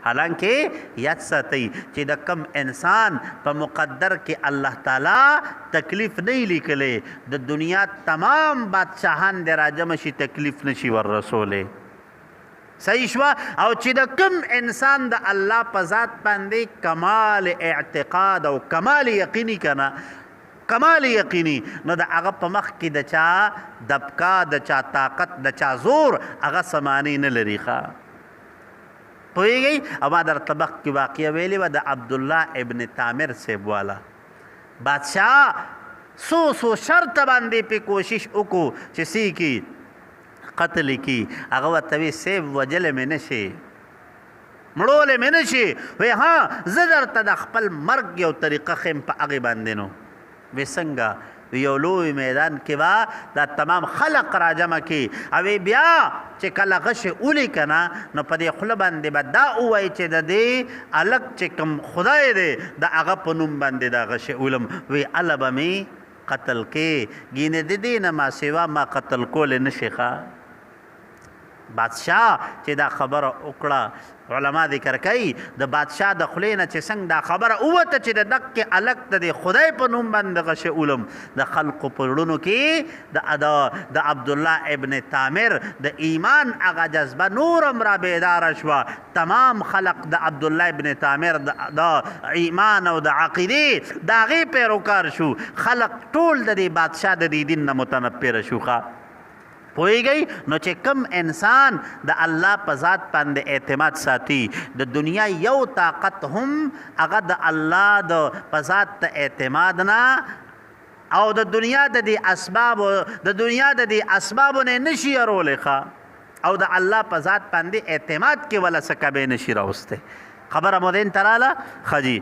حالانکه یاد ساتئ چې د کم انسان په مقدر کې الله تعالی تکلیف نه لیکلی د دنیا تمام بادشاهان د راجم شي تکلیف نشي ور رسولی صحیح شوه او چې د کم انسان د الله په ذات باندې کمال اعتقاد او کمال یقیني کنه کمال یقیني نو د هغه په مخ کې د چا دبکا د چا طاقت د چا زور هغه سمانی نه لري ښه پوهېږئ او ما درته مخکې واقعه ویلې وه د عبدالله ابن تامر صاحب والا بادشاه سو شرط باندې پې کوشش وکړو چې سی کی قتل کی هغه ورته وی صاحب وجلی مې نه شي مړولی مې نه شي وی ها زه درته د خپل مرګ یو طریقه ښیم په هغې باندې نو وی څنګه یو لوی میدان کې به دا تمام خلق راجمع کړي او بیا چې کله غشې اولي که نه نو په دې خوله باندې به دا ووایي چې د دې هلک چې کوم خدای دی د هغه په نوم باندې دا غشې اولم وی هله به مې قتل کې ګینې د دې نه ما سوا ما قتل کولی نه شي ښه بادشاه چې دا خبره وکړه علما ذکر کوي د بادشاه د خولې نه چې څنګه دا خبره ووته چې د دقې هلک د دې خدای په نوم باندې غشې اولم د خلقو په زړونو کې د عبدالله ابن تامر د ایمان هغه جذبه نور هم را بیداره شوه تمام خلق د عبدالله ابن تامر د ایمان او د عقیدې د هغې پیروکار شو خلق ټول د دې بادشاه د دې دین نه متنفره شو ښه پوهیږئ نو چې کم انسان د الله په ذات باندې اعتماد ساتي د دنیا یو طاقت هم هغه د الله د په ذات ته اعتماد نه او د دنیا د دې اسبابو نه نشي ارولی ښه او د الله په ذات باندې اعتماد کې ولا څه کبی نشي راوستی خبره مو دین تراله ښه جي